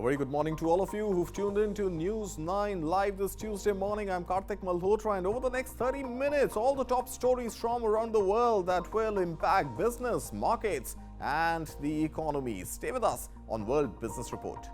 A very good morning to all of you who've tuned in to News 9 Live this Tuesday morning. I'm Karthik Malhotra, and over the next 30 minutes, all the top stories from around the world that will impact business, markets and the economy. Stay with us on World Business Report.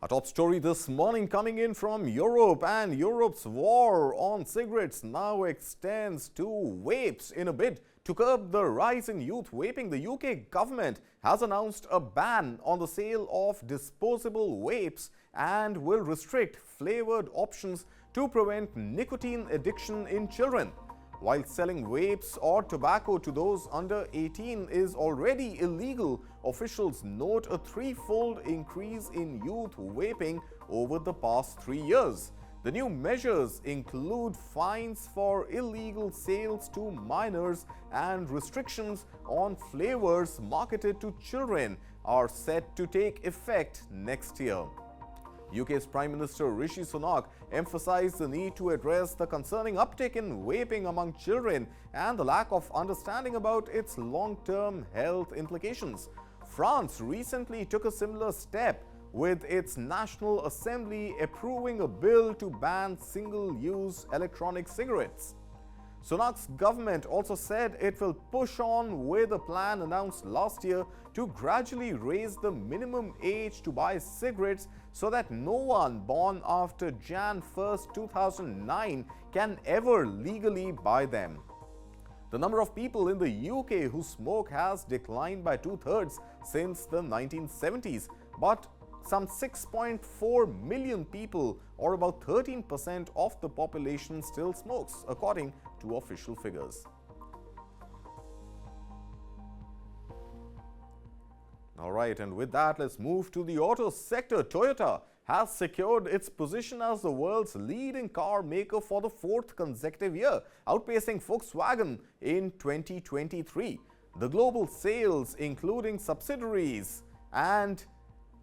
A top story this morning coming in from Europe, and Europe's war on cigarettes now extends to vapes. In a bid to curb the rise in youth vaping, the UK government has announced a ban on the sale of disposable vapes and will restrict flavoured options to prevent nicotine addiction in children. While selling vapes or tobacco to those under 18 is already illegal, officials note a threefold increase in youth vaping over the past 3 years. The new measures include fines for illegal sales to minors, and restrictions on flavors marketed to children are set to take effect next year. UK's Prime Minister Rishi Sunak emphasized the need to address the concerning uptick in vaping among children and the lack of understanding about its long-term health implications. France recently took a similar step, with its National Assembly approving a bill to ban single-use electronic cigarettes. Sunak's government also said it will push on with a plan announced last year to gradually raise the minimum age to buy cigarettes so that no one born after Jan 1st, 2009 can ever legally buy them. The number of people in the UK who smoke has declined by 2/3 since the 1970s, but some 6.4 million people, or about 13% of the population, still smokes, according to official figures. All right, and with that, let's move to the auto sector. Toyota has secured its position as the world's leading car maker for the 4th consecutive year, outpacing Volkswagen in 2023. The global sales, including subsidiaries, and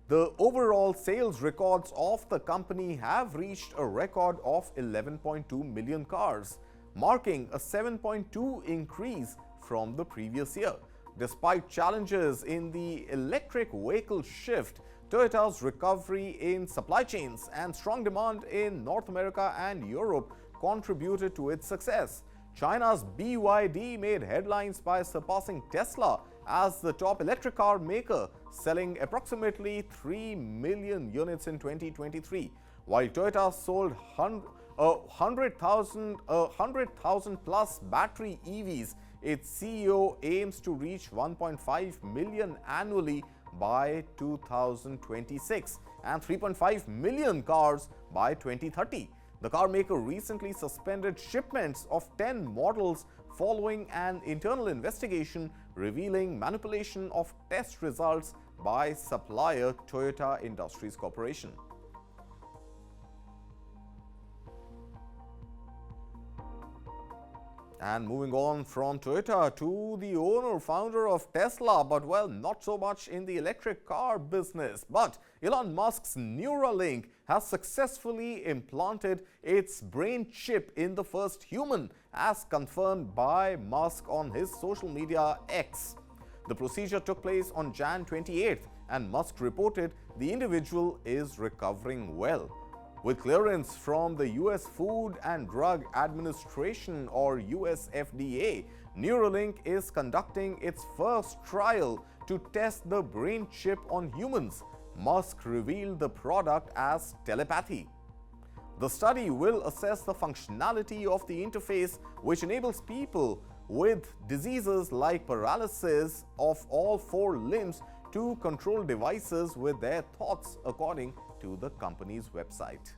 the overall sales records of the company have reached a record of 11.2 million cars, marking a 7.2% increase from the previous year. Despite challenges in the electric vehicle shift, Toyota's recovery in supply chains and strong demand in North America and Europe contributed to its success. China's BYD made headlines by surpassing Tesla as the top electric car maker, selling approximately 3 million units in 2023. While Toyota sold 100,000 plus battery EVs, its CEO aims to reach 1.5 million annually by 2026 and 3.5 million cars by 2030. The car maker recently suspended shipments of 10 models following an internal investigation revealing manipulation of test results by supplier Toyota Industries Corporation. And moving on from Toyota to the owner-founder of Tesla, but well, not so much in the electric car business. But Elon Musk's Neuralink has successfully implanted its brain chip in the first human, as confirmed by Musk on his social media X. The procedure took place on Jan 28th, and Musk reported the individual is recovering well. With clearance from the US Food and Drug Administration, or US FDA, Neuralink is conducting its first trial to test the brain chip on humans. Musk revealed the product as telepathy. The study will assess the functionality of the interface, which enables people with diseases like paralysis of all 4 limbs to control devices with their thoughts, according to the company's website.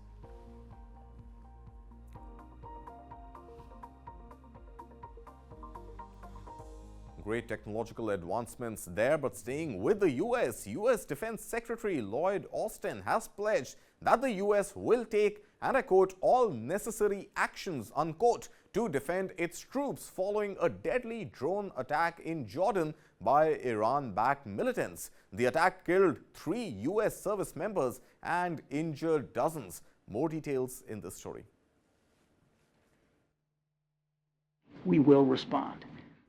Great technological advancements there, but staying with the US Defense Secretary Lloyd Austin has pledged that the US will take, and I quote, all necessary actions, unquote, to defend its troops following a deadly drone attack in Jordan by Iran-backed militants. The attack killed 3 US service members and injured dozens. More details in this story. We will respond.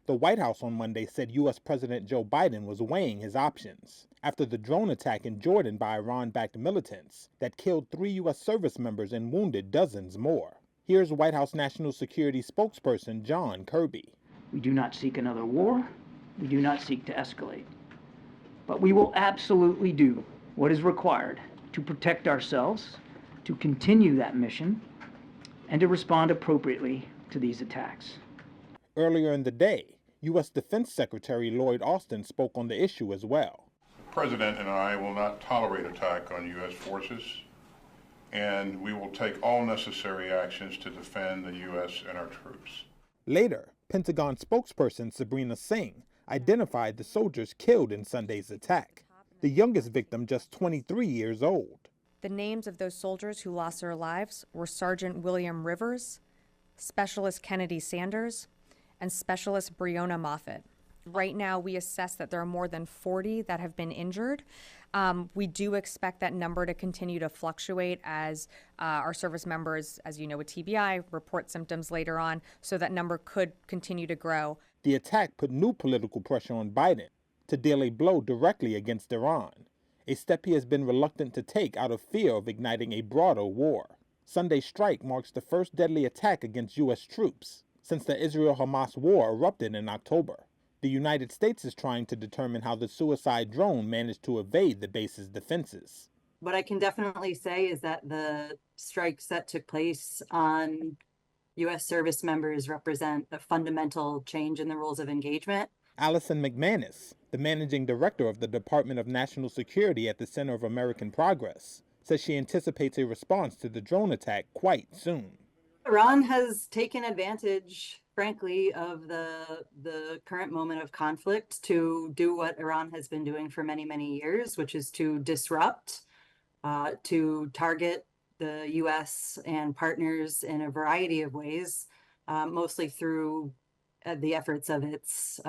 The White House on Monday said U.S. President Joe Biden was weighing his options after the drone attack in Jordan by Iran-backed militants that killed 3 U.S. service members and wounded dozens more. Here's White House National Security spokesperson John Kirby. We do not seek another war. We do not seek to escalate. But we will absolutely do what is required to protect ourselves, to continue that mission, and to respond appropriately to these attacks. Earlier in the day, U.S. Defense Secretary Lloyd spoke on the issue as well. The President and I will not tolerate attack on U.S. forces, and we will take all necessary actions to defend the U.S. and our troops. Later, Pentagon spokesperson Sabrina Singh identified the soldiers killed in Sunday's attack, the youngest victim just 23 years old. The names of those soldiers who lost their lives were Sergeant William Rivers, Specialist Kennedy Sanders, and Specialist Breonna Moffett. Right now, we assess that there are more than 40 that have been injured. We do expect that number to continue to fluctuate as our service members, as you know with TBI, report symptoms later on, so that number could continue to grow. The attack put new political pressure on Biden to deal a blow directly against Iran, a step he has been reluctant to take out of fear of igniting a broader war. Sunday's strike marks the first deadly attack against U.S. troops since the Israel-Hamas war erupted in October. The United States is trying to determine how the suicide drone managed to evade the base's defenses. What I can definitely say is that the strikes that took place on U.S. service members represent a fundamental change in the rules of engagement. Allison McManus, the managing director of the Department of National Security at the Center of American Progress, says she anticipates a response to the drone attack quite soon. Iran has taken advantage, frankly, of the current moment of conflict to do what Iran has been doing for many, many years, which is to disrupt, to target the U.S. and partners in a variety of ways, mostly through the efforts of its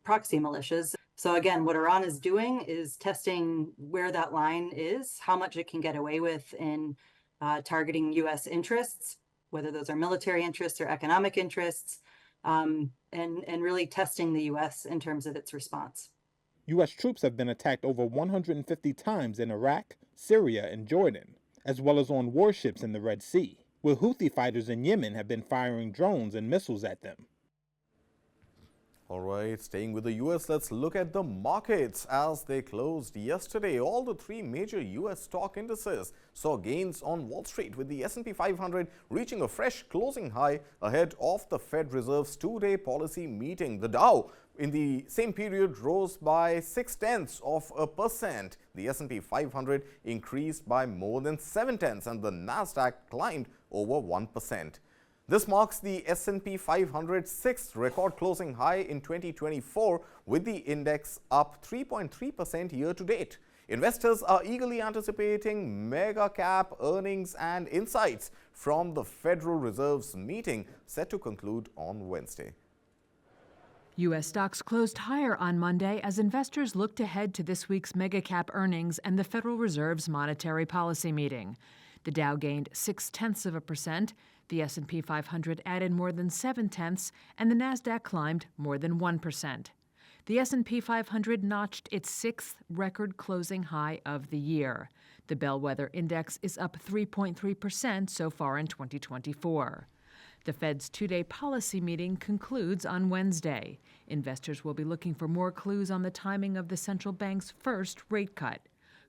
proxy militias. So again, what Iran is doing is testing where that line is, how much it can get away with in targeting U.S. interests, whether those are military interests or economic interests, and really testing the U.S. in terms of its response. U.S. troops have been attacked over 150 times in Iraq, Syria, and Jordan, as well as on warships in the Red Sea, where Houthi fighters in Yemen have been firing drones and missiles at them. All right, staying with the U.S., let's look at the markets as they closed yesterday. All the 3 major U.S. stock indices saw gains on Wall Street, with the S&P 500 reaching a fresh closing high ahead of the Fed Reserve's 2-day policy meeting. The Dow in the same period rose by 0.6%. The S&P 500 increased by more than 0.7%, and the Nasdaq climbed over 1%. This marks the S&P 500's 6th record closing high in 2024, with the index up 3.3% year to date. Investors are eagerly anticipating mega cap earnings and insights from the Federal Reserve's meeting set to conclude on Wednesday. U.S. stocks closed higher on Monday as investors looked ahead to this week's mega cap earnings and the Federal Reserve's monetary policy meeting. The Dow gained 0.6%, the S&P 500 added more than 0.7%, and the Nasdaq climbed more than 1%. The S&P 500 notched its 6th record closing high of the year. The bellwether index is up 3.3% so far in 2024. The Fed's 2-day policy meeting concludes on Wednesday. Investors will be looking for more clues on the timing of the central bank's first rate cut.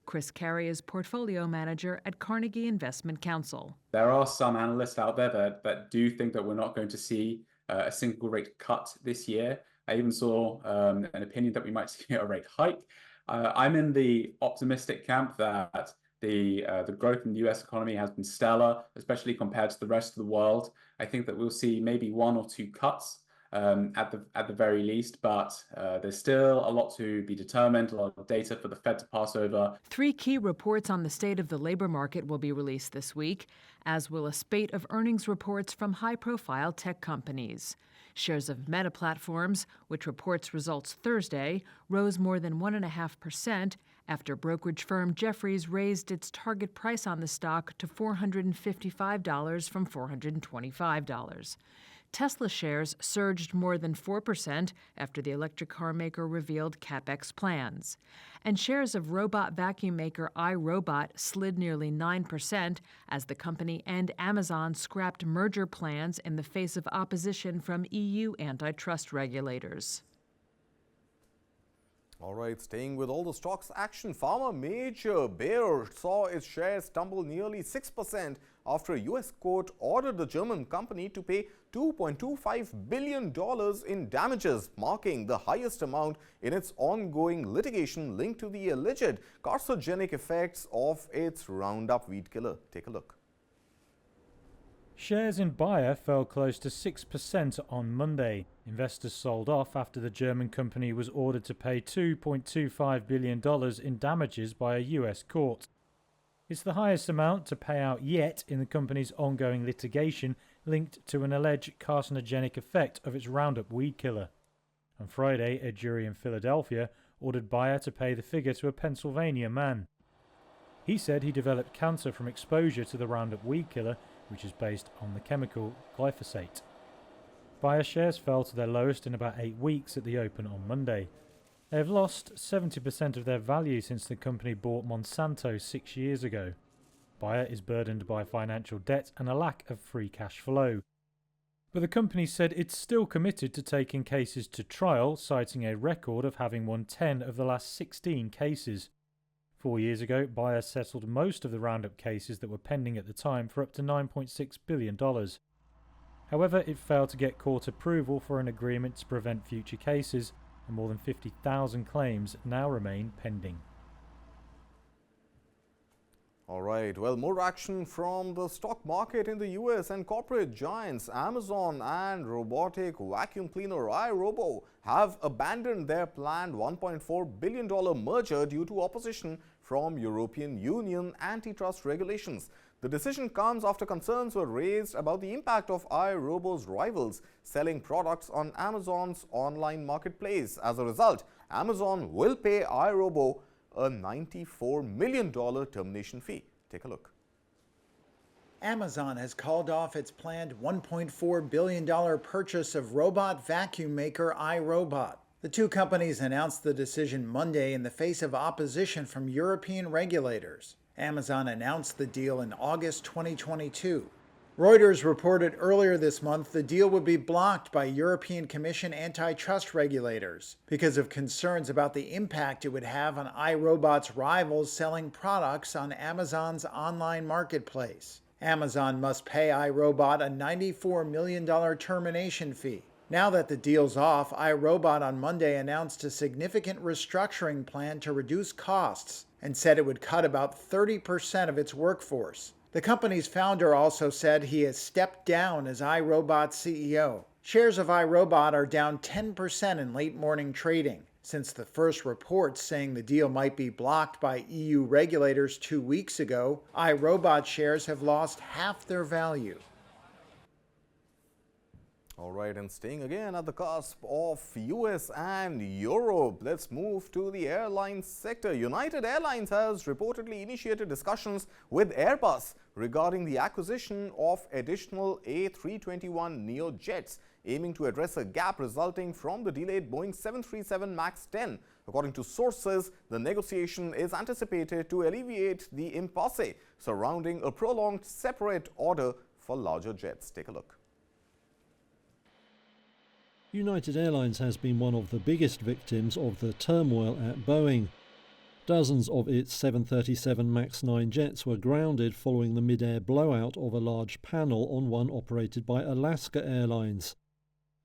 Chris Carey is portfolio manager at Carnegie Investment Counsel. There are some analysts out there that do think that we're not going to see a single rate cut this year. I even saw an opinion that we might see a rate hike. I'm in the optimistic camp that the growth in the US economy has been stellar, especially compared to the rest of the world. I think that we'll see maybe 1 or 2 cuts at the very least, but there's still a lot to be determined, a lot of data for the Fed to pass over. 3 key reports on the state of the labor market will be released this week, as will a spate of earnings reports from high-profile tech companies. Shares of Meta Platforms, which reports results Thursday, rose more than 1.5% after brokerage firm Jefferies raised its target price on the stock to $455 from $425. Tesla shares surged more than 4% after the electric car maker revealed CapEx plans. And shares of robot vacuum maker iRobot slid nearly 9% as the company and Amazon scrapped merger plans in the face of opposition from EU antitrust regulators. All right, staying with all the stocks action, pharma major Bayer saw its shares tumble nearly 6% after a U.S. court ordered the German company to pay $2.25 billion in damages, marking the highest amount in its ongoing litigation linked to the alleged carcinogenic effects of its Roundup weed killer. Take a look. Shares in Bayer fell close to 6% on Monday. Investors sold off after the German company was ordered to pay $2.25 billion in damages by a US court. It's the highest amount to pay out yet in the company's ongoing litigation linked to an alleged carcinogenic effect of its Roundup weed killer. On Friday, a jury in Philadelphia ordered Bayer to pay the figure to a Pennsylvania man. He said he developed cancer from exposure to the Roundup weed killer, which is based on the chemical glyphosate. Bayer shares fell to their lowest in about 8 weeks at the open on Monday. They have lost 70% of their value since the company bought Monsanto 6 years ago. Bayer is burdened by financial debt and a lack of free cash flow. But the company said it's still committed to taking cases to trial, citing a record of having won 10 of the last 16 cases. 4 years ago, Bayer settled most of the Roundup cases that were pending at the time for up to $9.6 billion. However, it failed to get court approval for an agreement to prevent future cases, and more than 50,000 claims now remain pending. All right, well, more action from the stock market in the US, and corporate giants Amazon and robotic vacuum cleaner iRobot have abandoned their planned $1.4 billion merger due to opposition from European Union antitrust regulations. The decision comes after concerns were raised about the impact of iRobot's rivals selling products on Amazon's online marketplace. As a result, Amazon will pay iRobot a $94 million termination fee. Take a look. Amazon has called off its planned $1.4 billion purchase of robot vacuum maker iRobot. The two companies announced the decision Monday in the face of opposition from European regulators. Amazon announced the deal in August 2022. Reuters reported earlier this month the deal would be blocked by European Commission antitrust regulators because of concerns about the impact it would have on iRobot's rivals selling products on Amazon's online marketplace. Amazon must pay iRobot a $94 million termination fee. Now that the deal's off, iRobot on Monday announced a significant restructuring plan to reduce costs and said it would cut about 30% of its workforce. The company's founder also said he has stepped down as iRobot's CEO. Shares of iRobot are down 10% in late morning trading. Since the first reports saying the deal might be blocked by EU regulators 2 weeks ago, iRobot shares have lost half their value. All right, and staying again at the cusp of US and Europe, let's move to the airline sector. United Airlines has reportedly initiated discussions with Airbus regarding the acquisition of additional A321neo jets, aiming to address a gap resulting from the delayed Boeing 737 MAX 10. According to sources, the negotiation is anticipated to alleviate the impasse surrounding a prolonged separate order for larger jets. Take a look. United Airlines has been one of the biggest victims of the turmoil at Boeing. Dozens of its 737 MAX 9 jets were grounded following the mid-air blowout of a large panel on one operated by Alaska Airlines.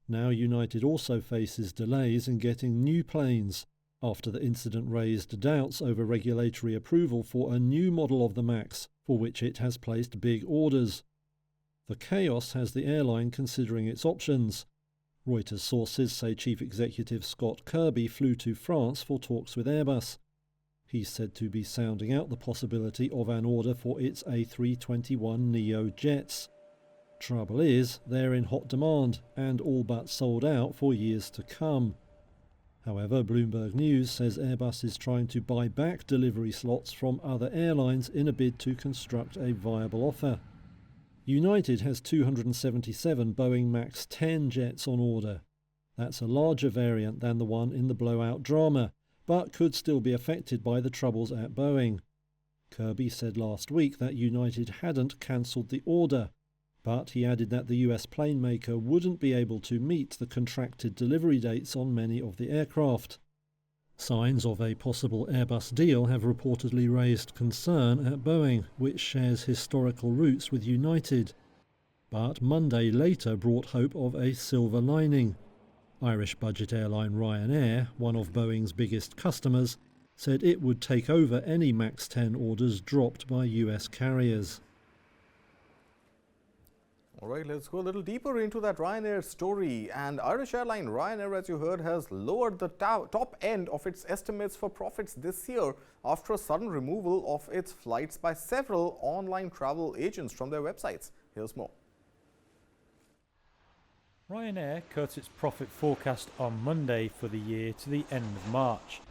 Now United also faces delays in getting new planes, after the incident raised doubts over regulatory approval for a new model of the MAX, for which it has placed big orders. The chaos has the airline considering its options. Reuters sources say Chief Executive Scott Kirby flew to France for talks with Airbus. He's said to be sounding out the possibility of an order for its A321neo jets. Trouble is, they're in hot demand and all but sold out for years to come. However, Bloomberg News says Airbus is trying to buy back delivery slots from other airlines in a bid to construct a viable offer. United has 277 Boeing MAX 10 jets on order. That's a larger variant than the one in the blowout drama, but could still be affected by the troubles at Boeing. Kirby said last week that United hadn't cancelled the order, but he added that the US plane maker wouldn't be able to meet the contracted delivery dates on many of the aircraft. Signs of a possible Airbus deal have reportedly raised concern at Boeing, which shares historical roots with United. But Monday later brought hope of a silver lining. Irish budget airline Ryanair, one of Boeing's biggest customers, said it would take over any MAX 10 orders dropped by US carriers. All right, let's go a little deeper into that Ryanair story. And Irish airline Ryanair, as you heard, has lowered the top end of its estimates for profits this year after a sudden removal of its flights by several online travel agents from their websites. Here's more. Ryanair cut its profit forecast on Monday for the year to the end of March.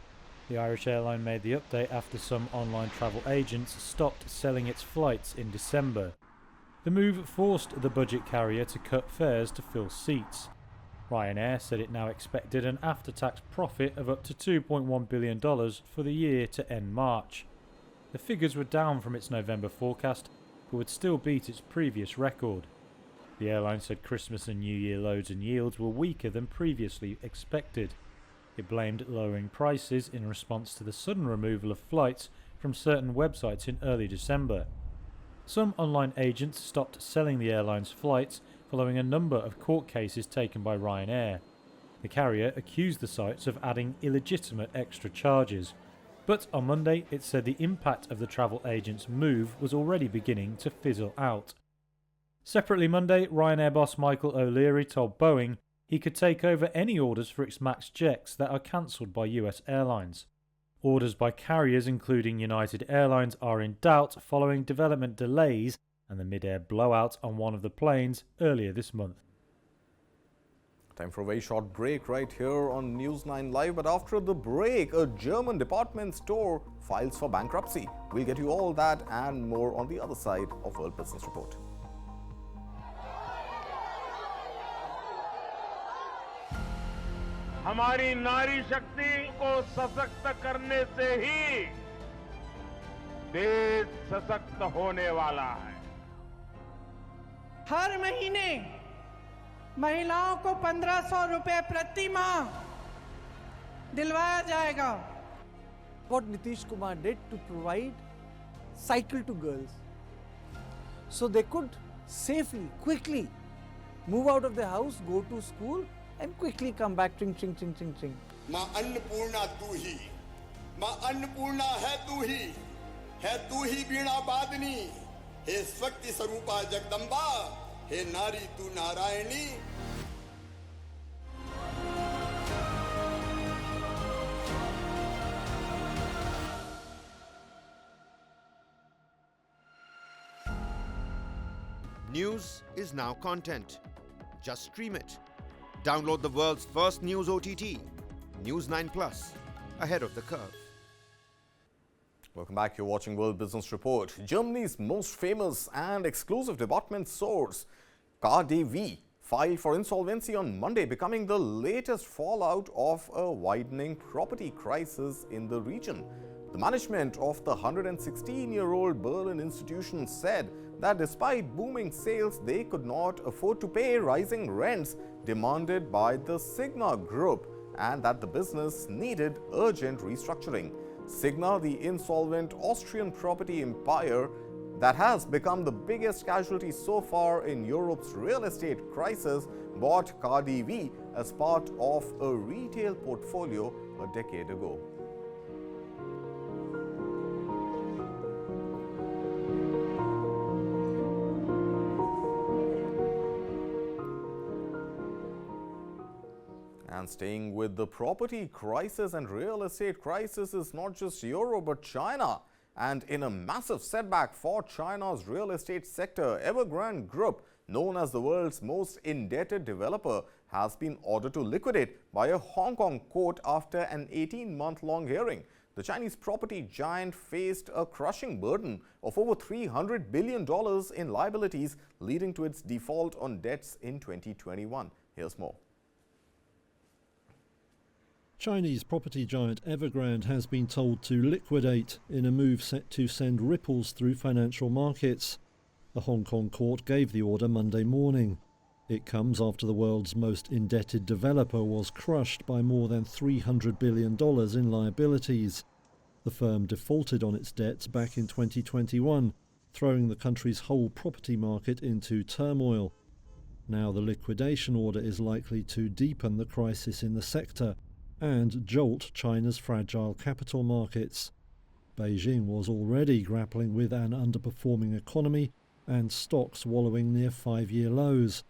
The Irish airline made the update after some online travel agents stopped selling its flights in December. The move forced the budget carrier to cut fares to fill seats. Ryanair said it now expected an after-tax profit of up to $2.1 billion for the year to end March. The figures were down from its November forecast, but would still beat its previous record. The airline said Christmas and New Year loads and yields were weaker than previously expected. It blamed lowering prices in response to the sudden removal of flights from certain websites in early December. Some online agents stopped selling the airline's flights following a number of court cases taken by Ryanair. The carrier accused the sites of adding illegitimate extra charges, but on Monday it said the impact of the travel agent's move was already beginning to fizzle out. Separately Monday, Ryanair boss Michael O'Leary told Boeing he could take over any orders for its MAX jets that are cancelled by US airlines. Orders by carriers including United Airlines are in doubt following development delays and the mid-air blowout on one of the planes earlier this month. Time for a very short break right here on News 9 Live. But after the break, a German department store files for bankruptcy. We'll get you all that and more on the other side of World Business Report. हमारी नारी शक्ति को सशक्त करने से ही देश सशक्त होने वाला है। हर महीने महिलाओं को 1500 रुपए प्रति माह दिलवाया जाएगा। What Nitish Kumar did to provide cycle to girls, so they could safely, quickly move out of the house, go to school, and quickly come back. Tring, tring, tring, tring, tring. माँ अन्नपूर्णा तू ही, माँ अन्नपूर्णा है तू ही वीणा वादनी, हे शक्ति स्वरूपा जगदम्बा, हे नारी तू Narayani. News is now content. Just stream it. Download the world's first news OTT, News 9 Plus, ahead of the curve. Welcome back. You're watching World Business Report. Germany's most famous and exclusive department stores, KaDeWe, filed for insolvency on Monday, becoming the latest fallout of a widening property crisis in the region. The management of the 116-year-old Berlin institution said that despite booming sales, they could not afford to pay rising rents demanded by the Signa Group and that the business needed urgent restructuring. Signa, the insolvent Austrian property empire that has become the biggest casualty so far in Europe's real estate crisis, bought KaDeWe as part of a retail portfolio a decade ago. And staying with the property crisis and real estate crisis is not just Europe but China. And in a massive setback for China's real estate sector, Evergrande Group, known as the world's most indebted developer, has been ordered to liquidate by a Hong Kong court after an 18-month-long hearing. The Chinese property giant faced a crushing burden of over $300 billion in liabilities, leading to its default on debts in 2021. Here's more. Chinese property giant Evergrande has been told to liquidate in a move set to send ripples through financial markets. The Hong Kong court gave the order Monday morning. It comes after the world's most indebted developer was crushed by more than $300 billion in liabilities. The firm defaulted on its debts back in 2021, throwing the country's whole property market into turmoil. Now the liquidation order is likely to deepen the crisis in the sector and jolt China's fragile capital markets. Beijing was already grappling with an underperforming economy and stocks wallowing near 5-year lows.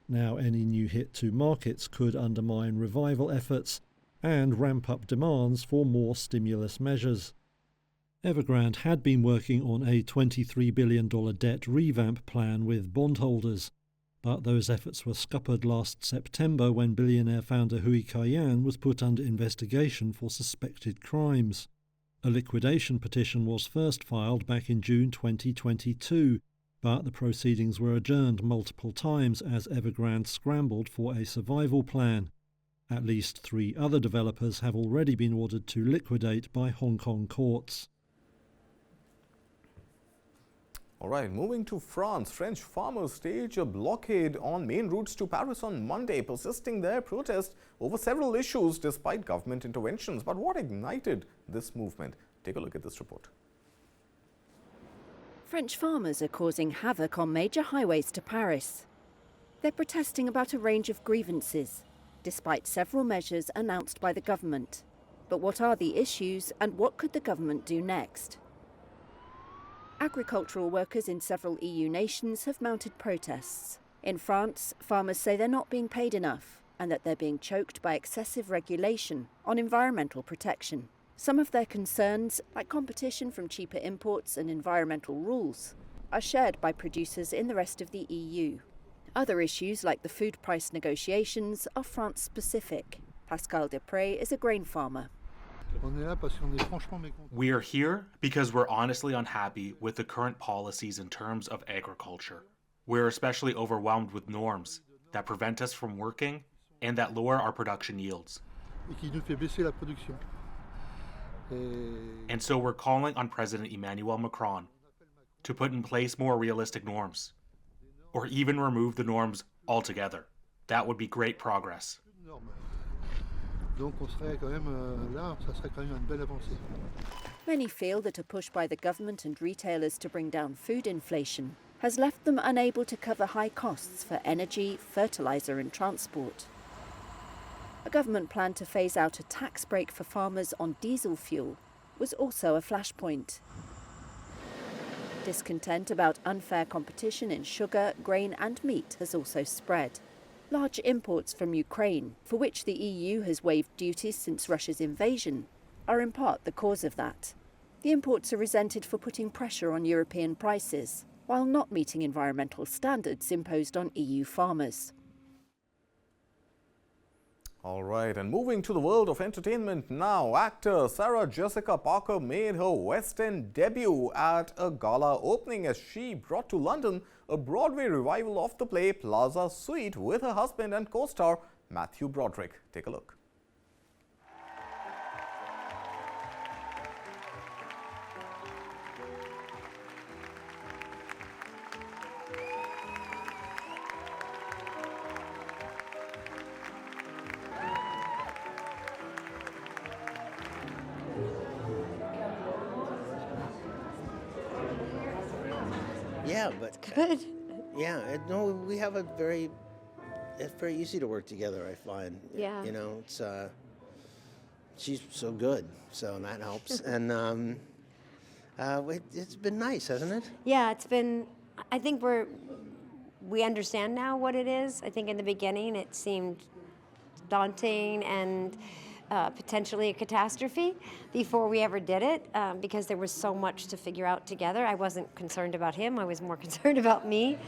Now any new hit to markets could undermine revival efforts and ramp up demands for more stimulus measures. Evergrande had been working on a $23 billion debt revamp plan with bondholders, but those efforts were scuppered last September when billionaire founder Hui Kaiyan was put under investigation for suspected crimes. A liquidation petition was first filed back in June 2022, but the proceedings were adjourned multiple times as Evergrande scrambled for a survival plan. At least 3 other developers have already been ordered to liquidate by Hong Kong courts. All right, moving to France, French farmers staged a blockade on main routes to Paris on Monday, persisting their protest over several issues despite government interventions. But what ignited this movement? Take a look at this report. French farmers are causing havoc on major highways to Paris. They're protesting about a range of grievances, despite several measures announced by the government. But what are the issues and what could the government do next? Agricultural workers in several EU nations have mounted protests. In France, farmers say they're not being paid enough and that they're being choked by excessive regulation on environmental protection. Some of their concerns, like competition from cheaper imports and environmental rules, are shared by producers in the rest of the EU. Other issues, like the food price negotiations, are France-specific. Pascal Desprez is a grain farmer. We are here because we're honestly unhappy with the current policies in terms of agriculture. We're especially overwhelmed with norms that prevent us from working and that lower our production yields. And so we're calling on President Emmanuel Macron to put in place more realistic norms, or even remove the norms altogether. That would be great progress. Many feel that a push by the government and retailers to bring down food inflation has left them unable to cover high costs for energy, fertilizer and transport. A government plan to phase out a tax break for farmers on diesel fuel was also a flashpoint. Discontent about unfair competition in sugar, grain and meat has also spread. Large imports from Ukraine, for which the EU has waived duties since Russia's invasion, are in part the cause of that. The imports are resented for putting pressure on European prices, while not meeting environmental standards imposed on EU farmers. All right, and moving to the world of entertainment now, actor Sarah Jessica Parker made her West End debut at a gala opening as she brought to London a Broadway revival of the play Plaza Suite with her husband and co-star Matthew Broderick. Take a look. Yeah, but good. Yeah, no, we have it's very easy to work together, I find. Yeah. You know, it's she's so good, so that helps. And it's been nice, hasn't it? Yeah, it's been, I think we understand now what it is. I think in the beginning it seemed daunting and potentially a catastrophe before we ever did it, because there was so much to figure out together. I wasn't concerned about him, I was more concerned about me.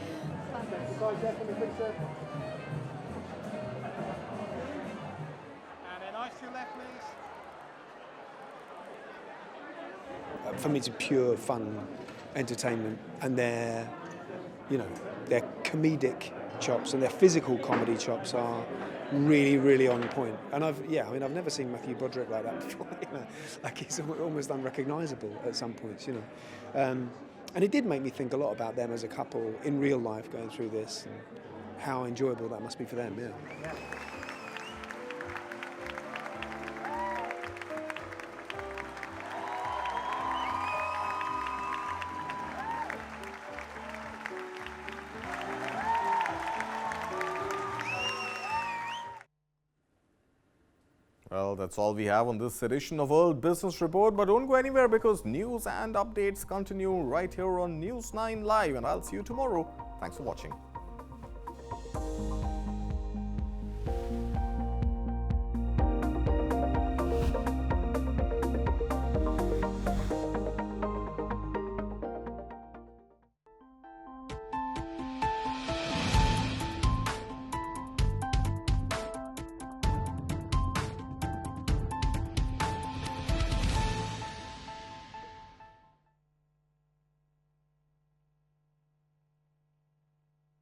For me, it's pure fun entertainment, and their comedic chops and their physical comedy chops are really, really on point. And I've never seen Matthew Broderick like that before. Like he's almost unrecognisable at some points, And it did make me think a lot about them as a couple in real life going through this, and how enjoyable that must be for them. Yeah. Well, that's all we have on this edition of World Business Report, but don't go anywhere because news and updates continue right here on News 9 Live, and I'll see you tomorrow. Thanks for watching.